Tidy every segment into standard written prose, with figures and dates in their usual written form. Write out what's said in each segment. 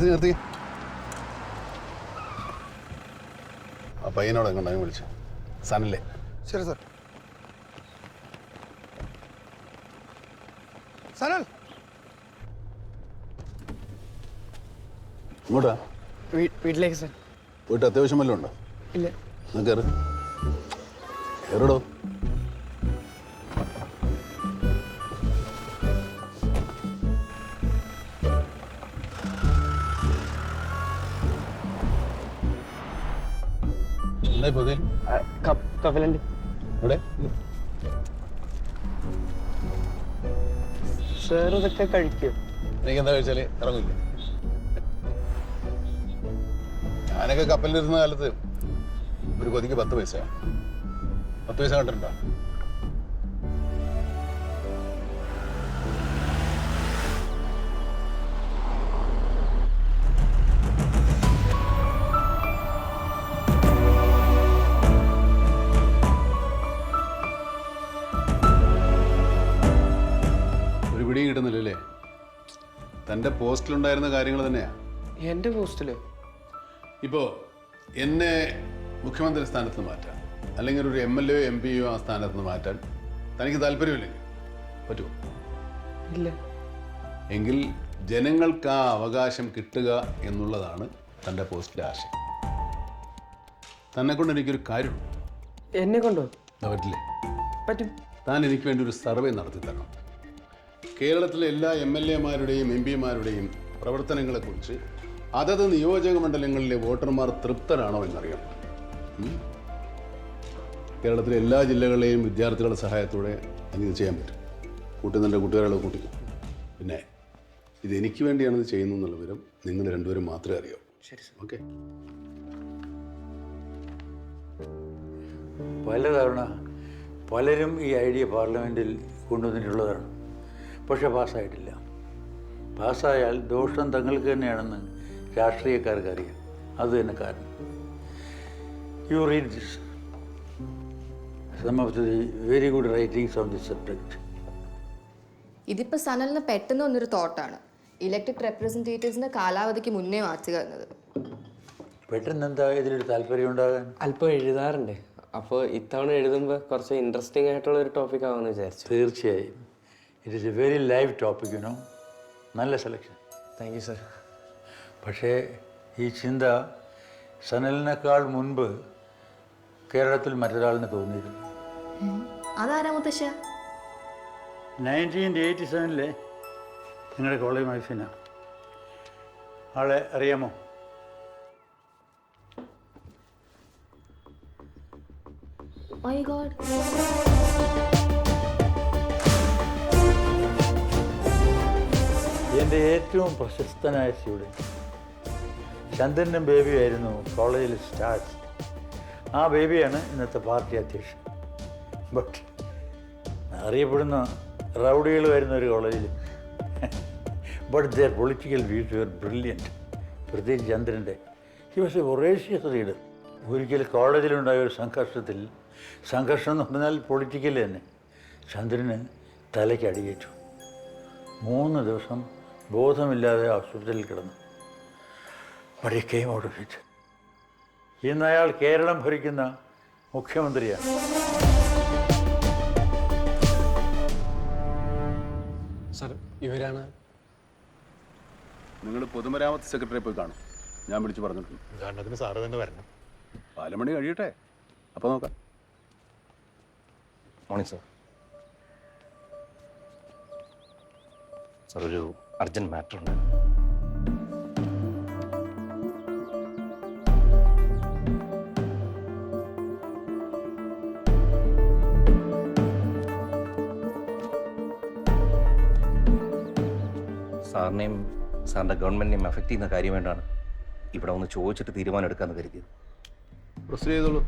നിർത്തി. ആ പയ്യനോട് എങ്ങോട്ടാണ് വിളിച്ചു? സനല്ലേ? ശരി സാർ. സനൽ ഇങ്ങോട്ടാ? വീട്ടിലേക്ക് സാർ. പോയിട്ട് അത്യാവശ്യം വല്ലതും ഉണ്ടോ? ഇല്ല. കയറി കയറടോ. എന്തായി പോകെ? കപ്പലുണ്ട് ഇവിടെ. സാർ ഇതൊക്കെ കഴിക്കും? എനിക്ക് എന്താ കഴിച്ചാല് ഇറങ്ങില്ല. ഞാനൊക്കെ കപ്പലിലിരുന്ന കാലത്ത് ഒരു കൊതിക്ക് 10 പൈസ. 10 പൈസ കണ്ടിട്ടുണ്ടോ? ഒരു പിടിയും കിട്ടുന്നില്ലല്ലേ? തൻ്റെ പോസ്റ്റിലുണ്ടായിരുന്ന കാര്യങ്ങൾ തന്നെയാ. എൻ്റെ പോസ്റ്റില് ഇപ്പോൾ എന്നെ മുഖ്യമന്ത്രി സ്ഥാനത്ത് മാറ്റാൻ, അല്ലെങ്കിൽ ഒരു MLA യോ MP യോ ആ സ്ഥാനത്ത് നിന്ന് മാറ്റാൻ തനിക്ക് താല്പര്യമില്ലെങ്കിൽ പറ്റുമോ? ഇല്ല. എങ്കിൽ ജനങ്ങൾക്ക് ആ അവകാശം കിട്ടുക എന്നുള്ളതാണ് തൻ്റെ പോസ്റ്റിലെ ആശയം. തന്നെ കൊണ്ട് എനിക്കൊരു കാര്യമുണ്ട്. എന്നെ കൊണ്ടോ? പറ്റില്ലേ? പറ്റും. താൻ എനിക്ക് വേണ്ടി ഒരു സർവേ നടത്തി തരണം. കേരളത്തിലെ എല്ലാ MLA മാരുടെയും MP മാരുടെയും പ്രവർത്തനങ്ങളെക്കുറിച്ച് അതത് നിയോജക മണ്ഡലങ്ങളിലെ വോട്ടർമാർ തൃപ്തരാണോ എന്നറിയണം. കേരളത്തിലെ എല്ലാ ജില്ലകളിലെയും വിദ്യാർത്ഥികളുടെ സഹായത്തോടെ എനിക്ക് ചെയ്യാൻ പറ്റും. കൂട്ടുന്നതിൻ്റെ കൂട്ടുകാരെ കൂട്ടിക്കും. പിന്നെ ഇത് എനിക്ക് വേണ്ടിയാണ് ഇത് ചെയ്യുന്നത് എന്നുള്ള വിവരം നിങ്ങൾ രണ്ടുപേരും മാത്രമേ അറിയാവൂ. ശരി സാർ. ഓക്കെ. പലതവണ പലരും ഈ ഐഡിയ പാർലമെൻറ്റിൽ കൊണ്ടുവന്നിട്ടുള്ളതാണ്. പക്ഷെ പാസ്സായിട്ടില്ല. പാസ്സായാൽ ദോഷം തങ്ങൾക്ക് തന്നെയാണെന്ന് രാഷ്ട്രീയക്കാർക്ക് അറിയാം. അത് തന്നെ കാരണം. You read this, some of the very good writings on this subject. ഇതിപ്പോൾ സനലിന് പെട്ടെന്ന് വന്നൊരു തോട്ടാണ് ഇലക്ടഡ് റെപ്രസെൻറ്റേറ്റീവ്സിൻ്റെ കാലാവധിക്ക് മുന്നേ മാറ്റുക എന്നത്. പെട്ടെന്ന് എന്താ ഇതിലൊരു താല്പര്യം ഉണ്ടാകാൻ? അല്പം എഴുതാറുണ്ട്. അപ്പോൾ ഇത്തവണ എഴുതുമ്പോൾ കുറച്ച് ഇൻട്രസ്റ്റിംഗ് ആയിട്ടുള്ള ഒരു ടോപ്പിക് ആവുമെന്ന് വിചാരിച്ചു. തീർച്ചയായും. It is A very live topic, you know. നല്ല സെലക്ഷൻ. Thank you sir. പക്ഷേ ഈ ചിന്ത സനലിനേക്കാൾ മുൻപ് കേരളത്തിൽ മറ്റൊരാളിന് തോന്നിയിരുന്നു. അതാരാ മുത്തശ്ശ? 1987 നിങ്ങളുടെ കോളേജ് മത്സന ആളെ അറിയാമോ? My God. എൻ്റെ ഏറ്റവും പ്രശസ്തനായ സ്റ്റുഡൻറ്റ് ചന്ദ്രനും ബേബിയായിരുന്നു കോളേജിൽ സ്റ്റാർസ്. ആ ബേബിയാണ് ഇന്നത്തെ പാർട്ടി അധ്യക്ഷൻ. ബട്ട് അറിയപ്പെടുന്ന റൗഡികൾ വരുന്ന ഒരു കോളേജിൽ. But their political views were brilliant. പ്രത്യേകിച്ച് ചന്ദ്രൻ്റെ. He was a voracious leader. ഒരിക്കൽ കോളേജിലുണ്ടായ ഒരു സംഘർഷം എന്ന് പറഞ്ഞാൽ പൊളിറ്റിക്കൽ തന്നെ. ചന്ദ്രന് തലയ്ക്ക് അടിയേറ്റു. 3 ദിവസം ബോധമില്ലാതെ ഹോസ്പിറ്റലിൽ കിടന്നു. But he came out of it. ഇന്ന് അയാൾ കേരളം ഭരിക്കുന്ന മുഖ്യമന്ത്രിയാണ്. സാർ, ഇവരാണ്. നിങ്ങൾ പൊതുമരാമത്ത് സെക്രട്ടറിയെ പോയി കാണും. ഞാൻ വിളിച്ച് പറഞ്ഞിട്ടുണ്ട്. ഉദാഹരണത്തിന് സാറ് തന്നെ വരണം. 4 മണി കഴിയട്ടെ, അപ്പോൾ നോക്കാം. Morning sir. സാർ, ഒരു അർജൻറ്റ് മാറ്റർ ഉണ്ട്. സാറിനെയും സാറിൻ്റെ ഗവൺമെൻറ്റിനെയും അഫക്റ്റ് ചെയ്യുന്ന കാര്യം വേണ്ടാണ് ഇവിടെ ഒന്ന് ചോദിച്ചിട്ട് തീരുമാനം എടുക്കാമെന്ന് കരുതിയത്. പ്രൊസീഡ് ചെയ്തോളൂ.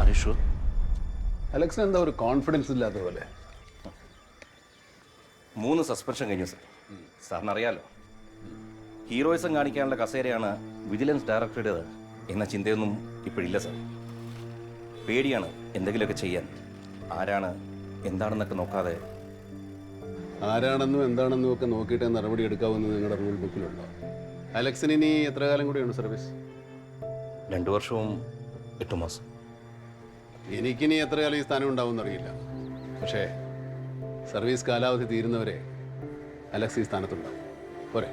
അറിഷു, അലക്സിന് എന്താ ഒരു കോൺഫിഡൻസ് ഇല്ലാത്ത പോലെ? 3 സസ്പെൻഷൻ കഴിഞ്ഞു സാർ. സാറിന് അറിയാലോ, ഹീറോയിസം കാണിക്കാനുള്ള കസേരയാണ് വിജിലൻസ് ഡയറക്ടറുടേത് എന്ന ചിന്തയൊന്നും ഇപ്പോഴില്ല സാർ. പേടിയാണ് എന്തെങ്കിലുമൊക്കെ ചെയ്യാൻ. ആരാണ് എന്താണെന്നൊക്കെ നോക്കാതെ. ആരാണെന്നും എന്താണെന്നും ഒക്കെ നോക്കിയിട്ട് നടപടി എടുക്കാവുന്നത് നിങ്ങളുടെ റൂൾ ബുക്കിലുണ്ടോ? അലക്സിന് ഇനി എത്ര കാലം കൂടിയുണ്ട് സർവീസ്? 2 വർഷവും 8 മാസം. എനിക്കിനി എത്ര കാലം ഈ സ്ഥാനം ഉണ്ടാവും എന്നറിയില്ല. പക്ഷേ സർവീസ് കാലാവധി തീരുന്നവരെ അലക്സ് ഈ സ്ഥാനത്തുണ്ടാവും. പോരെ?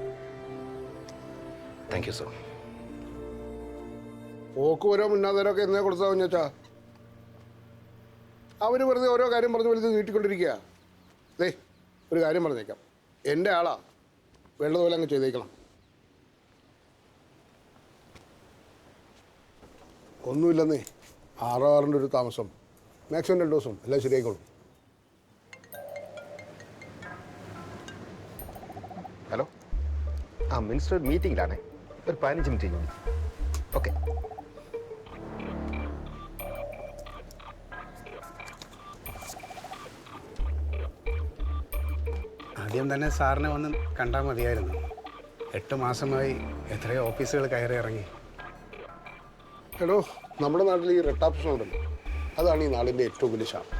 Thank you sir. ഓക്ക് ഓരോ മുന്നാന്തരമൊക്കെ എന്നേ കൊടുത്താൽ കുഞ്ഞാ അവർ വെറുതെ ഓരോ കാര്യം പറഞ്ഞ് വലുത് നീട്ടിക്കൊണ്ടിരിക്കുക. ദേ ഒരു കാര്യം പറഞ്ഞേക്കാം, എൻ്റെ ആളാ, വേണ്ടതുപോലെ അങ്ങ് ചെയ്തേക്കണം. ഒന്നുമില്ലെന്നേ, 6 ഒരു താമസം, മാക്സിമം 2 ദിവസം എല്ലാം ശരിയായിക്കോളും. ഹലോ, ആ മിനിസ്റ്റർ മീറ്റിംഗിലാണ്, ഒരു 15 മിനിറ്റ് കഴിഞ്ഞു. ഓക്കെ. ആദ്യം തന്നെ സാറിനെ വന്ന് കണ്ടാൽ മതിയായിരുന്നു. 8 മാസമായി എത്രയോ ഓഫീസുകൾ കയറി ഇറങ്ങി. എടോ, നമ്മുടെ നാട്ടിൽ ഈ റെട്ടാപ്ഷൻ ഉണ്ടല്ലോ, അതാണ് ഈ നാടിൻ്റെ ഏറ്റവും വലിയ ശാപം.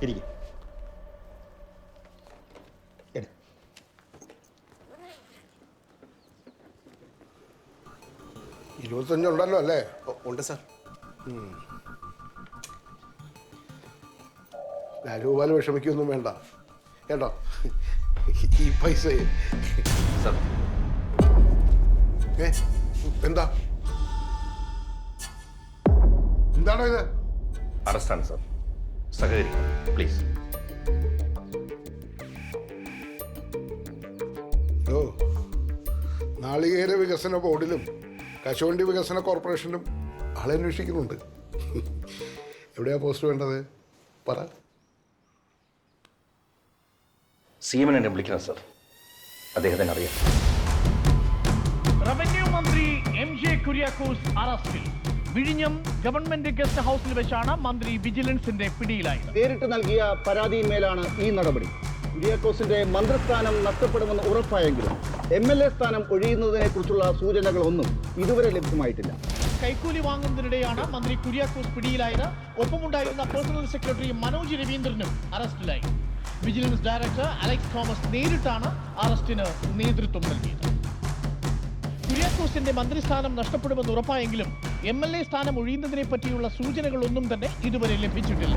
ഇരിക്കും. 25 ഉണ്ടല്ലോ അല്ലേ? ഉണ്ട് സാർ. രാജഗോപാൽ വിഷമിക്കൊന്നും വേണ്ട കേട്ടോ. ഈ പൈസ സർ, എന്താ എന്താണോ ഇത്? അറസ്റ്റാണ് സർ. സഹകരിക്കും പ്ലീസ്. ഓ, നാളികേര വികസന ബോർഡിലും കശുവണ്ടി വികസന കോർപ്പറേഷനിലും ആളെ അന്വേഷിക്കുന്നുണ്ട്. എവിടെയാ പോസ്റ്റ് വേണ്ടത്? പറ. CM എന്നെ വിളിക്കണം സർ, അദ്ദേഹത്തിന് അറിയാം. റവന്യൂ മന്ത്രി MJ കുര്യാക്കോസ് അറസ്റ്റിൽ. വിഴിഞ്ഞം ഗവൺമെന്റ് ഗസ്റ്റ് ഹൗസിൽ വെച്ചാണ് മന്ത്രി വിജിലൻസിന്റെ പിടിയിലായത്. നേരിട്ട് നൽകിയ പരാതിയിന്മേലാണ് ഈ നടപടി. കുര്യാക്കോസിന്റെ മന്ത്രിസ്ഥാനം നഷ്ടപ്പെടുമെന്ന് ഉറപ്പായെങ്കിലും MLA സ്ഥാനം ഒഴിയുന്നതിനെ കുറിച്ചുള്ള സൂചനകളൊന്നും ഇതുവരെ ലഭ്യമായിട്ടില്ല. കൈക്കൂലി വാങ്ങുന്നതിനിടെയാണ് മന്ത്രി കുര്യാക്കോസ് പിടിയിലായത്. ഒപ്പമുണ്ടായിരുന്ന പേഴ്സണൽ സെക്രട്ടറി മനോജ് രവീന്ദ്രനും അറസ്റ്റിലായി. വിജിലൻസ് ഡയറക്ടർ അലക്സ് തോമസ് നേരിട്ടാണ് അറസ്റ്റിന് നേതൃത്വം നൽകിയത്. കുര്യാക്കോസിന്റെ മന്ത്രിസ്ഥാനം നഷ്ടപ്പെടുമെന്ന് ഉറപ്പായെങ്കിലും MLA സ്ഥാനം ഒഴിയുന്നതിനെ പറ്റിയുള്ള സൂചനകളൊന്നും തന്നെ ഇതുവരെ ലഭിച്ചിട്ടില്ല.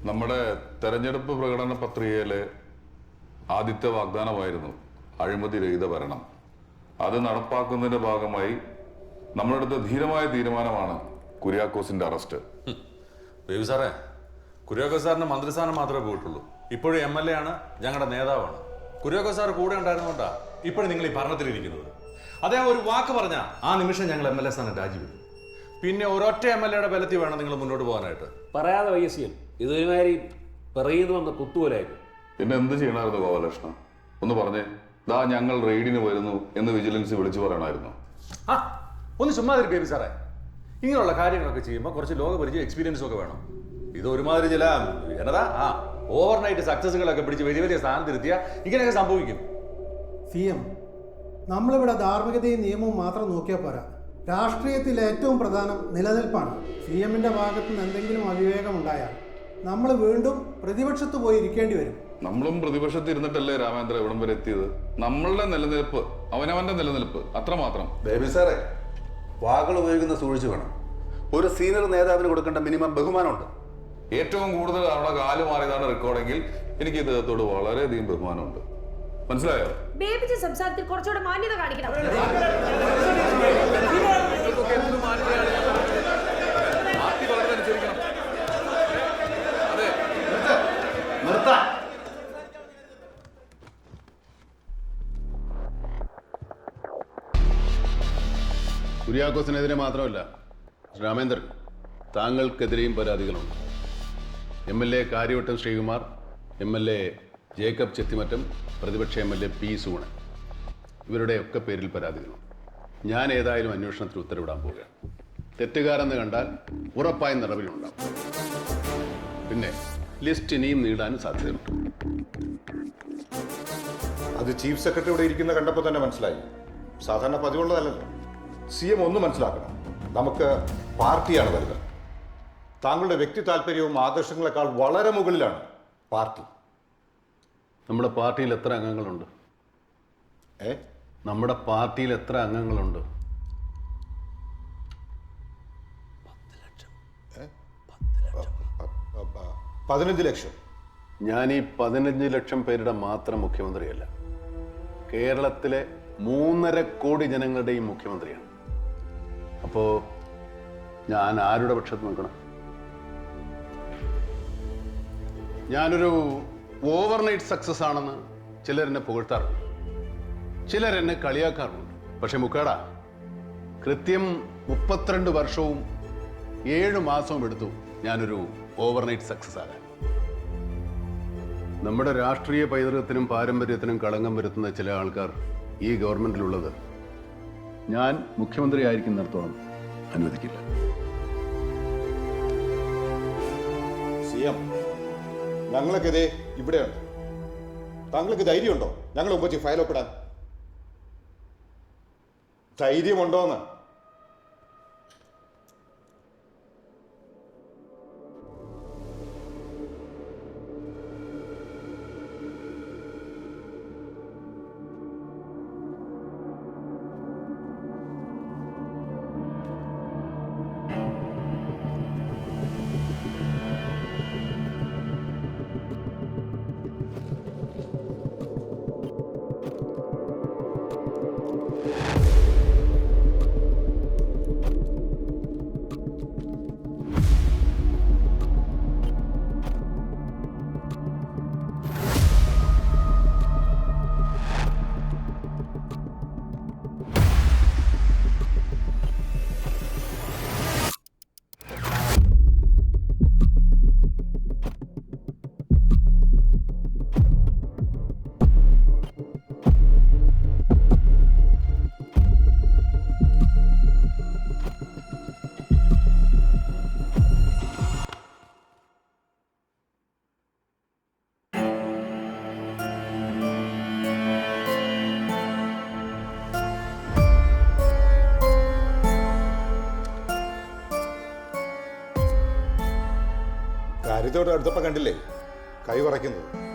നമ്മുടെ തെരഞ്ഞെടുപ്പ് പ്രകടന പത്രികയിലെ ആദ്യത്തെ വാഗ്ദാനമായിരുന്നു അഴിമതി രഹിത ഭരണം. അത് നടപ്പാക്കുന്നതിന്റെ ഭാഗമായി നമ്മളെടുത്ത ധീരമായ തീരുമാനമാണ് കുര്യാക്കോസിന്റെ അറസ്റ്റ്. ബേബി സാറേ, കുര്യാക്കോസ് സാറിന് മന്ത്രിസ്ഥാനം മാത്രമേ പോയിട്ടുള്ളൂ. ഇപ്പോഴും MLA ആണ്, ഞങ്ങളുടെ നേതാവാണ്. കുര്യാക്കോസ് സാർ കൂടെ ഉണ്ടായിരുന്നോണ്ടാ ഇപ്പോഴും നിങ്ങൾ ഈ ഭരണത്തിലിരിക്കുന്നത്. അദ്ദേഹം ഒരു വാക്ക് പറഞ്ഞാൽ ആ നിമിഷം ഞങ്ങൾ MLA സ്ഥാനം രാജിവെക്കും. പിന്നെ ഒരൊറ്റ MLA യുടെ ബലത്തിൽ വേണം നിങ്ങൾ മുന്നോട്ട് പോകാനായിട്ട്. പറയാതെ വയ്യസിയൻ ഇതൊരുമാതിരി പറയുന്നു വന്ന കുത്തുപോലായിരുന്നു. പിന്നെ എന്ത് ചെയ്യണമായിരുന്നു ഗോപാലകൃഷ്ണ? ഒന്ന് പറഞ്ഞേ. ദാ ഞങ്ങൾ റെയ്ഡിന് വരുന്നു എന്ന് വിജിലൻസ് വിളിച്ചു പറയണമായിരുന്നു. ആ ഒന്ന് ചുമ്മാതിരി ബേബി സാറേ. ഇങ്ങനെയുള്ള കാര്യങ്ങളൊക്കെ ചെയ്യുമ്പോൾ കുറച്ച് ലോകപരിചയം എക്സ്പീരിയൻസും ഒക്കെ വേണം. ഇത് ഒരുമാതിരി ചില എന്നതാ ഓവർനൈറ്റ് സക്സസുകളൊക്കെ പിടിച്ച് വലിയ വലിയ സ്ഥാനത്തിരുത്തിയാൽ ഇങ്ങനെയൊക്കെ സംഭവിക്കും. CM, നമ്മളിവിടെ ധാർമ്മികതയും നിയമവും മാത്രം നോക്കിയാൽ പോരാ. രാഷ്ട്രീയത്തിൽ ഏറ്റവും പ്രധാനം നിലനിൽപ്പാണ്. CM-ന്റെ ഭാഗത്ത് നിന്ന് എന്തെങ്കിലും അവിവേകം ഉണ്ടായാൽ നമ്മൾ വീണ്ടും പ്രതിപക്ഷത്ത് പോയി ഇരിക്കേണ്ടി വരും. നമ്മളും പ്രതിപക്ഷത്ത് ഇരുന്നിട്ടല്ലേ രാമേന്ദ്ര ഇവിടം വരെ എത്തിയത്. നമ്മളുടെ നിലനിൽപ്പ് അവനവന്റെ നിലനിൽപ്പ് അത്രമാത്രം. ബേബി സാറേ, വാക്കുകൾ ഉപയോഗിക്കുന്ന സൂക്ഷിച്ചു വേണം. ഒരു സീനിയർ നേതാവിന് കൊടുക്കേണ്ട മിനിമം ബഹുമാനമുണ്ട്. ഏറ്റവും കൂടുതൽ അവിടെ കാല് മാറിയതാണ് റെക്കോർഡെങ്കിൽ എനിക്ക് ഇദ്ദേഹത്തോട് വളരെയധികം ബഹുമാനമുണ്ട്. മനസ്സിലായോ? ബേബിജി സംസാരത്തിൽ കുറച്ചുകൂടെ മാന്യത കാണിക്കണം. കുര്യാക്കോസിനെതിരെ മാത്രമല്ല, രാമേന്ദ്രൻ, താങ്കൾക്കെതിരെയും പരാതികളുണ്ട്. MLA കാര്യവട്ടം ശ്രീകുമാർ, MLA ജേക്കബ് ചെത്തിമറ്റം, പ്രതിപക്ഷ MLA പി സൂണൻ, ഇവരുടെയൊക്കെ പേരിൽ പരാതികളുണ്ട്. ഞാൻ ഏതായാലും അന്വേഷണത്തിന് ഉത്തരവിടാൻ പോവുകയാണ്. തെറ്റുകാരെന്ന് കണ്ടാൽ ഉറപ്പായും നടപടിയുണ്ടാവും. പിന്നെ ലിസ്റ്റ് ഇനിയും നീടാനും സാധ്യതയുണ്ട്. അത് ചീഫ് സെക്രട്ടറി ഇവിടെ ഇരിക്കുന്ന കണ്ടപ്പോൾ തന്നെ മനസ്സിലായി. സാധാരണ പതിവുള്ളതല്ലല്ലോ. CM ഒന്ന് മനസ്സിലാക്കണം, നമുക്ക് പാർട്ടിയാണ് വലുത്. താങ്കളുടെ വ്യക്തി താല്പര്യവും ആദർശങ്ങളെക്കാൾ വളരെ മുകളിലാണ് പാർട്ടി. നമ്മുടെ പാർട്ടിയിൽ എത്ര അംഗങ്ങളുണ്ട്? നമ്മുടെ പാർട്ടിയിൽ എത്ര അംഗങ്ങളുണ്ട്? 15 ലക്ഷം. ഞാൻ ഈ 15 ലക്ഷം പേരുടെ മാത്രം മുഖ്യമന്ത്രിയല്ല, കേരളത്തിലെ 3.5 കോടി ജനങ്ങളുടെയും മുഖ്യമന്ത്രിയാണ്. അപ്പോ ഞാൻ ആരുടെ പക്ഷത്ത് നിൽക്കണം? ഞാനൊരു ഓവർനൈറ്റ് സക്സസ് ആണെന്ന് ചിലരെന്നെ പുകഴ്ത്താറുണ്ട്, ചിലരെന്നെ കളിയാക്കാറുണ്ട്. പക്ഷെ മുക്കാടാ, കൃത്യം 32 വർഷവും 7 മാസവും എടുത്തു ഞാനൊരു ഓവർനൈറ്റ് സക്സസ് ആകാൻ. നമ്മുടെ രാഷ്ട്രീയ പൈതൃകത്തിനും പാരമ്പര്യത്തിനും കളങ്കം വരുത്തുന്ന ചില ആൾക്കാർ ഈ ഗവൺമെന്റിലുള്ളത് ഞാൻ മുഖ്യമന്ത്രി ആയിരിക്കുന്നിടത്തോളം അനുവദിക്കില്ല. CM, ഞങ്ങളൊക്കെ ഇതേ ഇവിടെയുണ്ട്. താങ്കൾക്ക് ധൈര്യമുണ്ടോ ഞങ്ങൾ ഉപജി ഫയൽ ഒപ്പിടാൻ? ധൈര്യമുണ്ടോന്ന്? കാര്യത്തോട് അടുത്തപ്പം കണ്ടില്ലേ കൈ കുറയ്ക്കുന്നത്?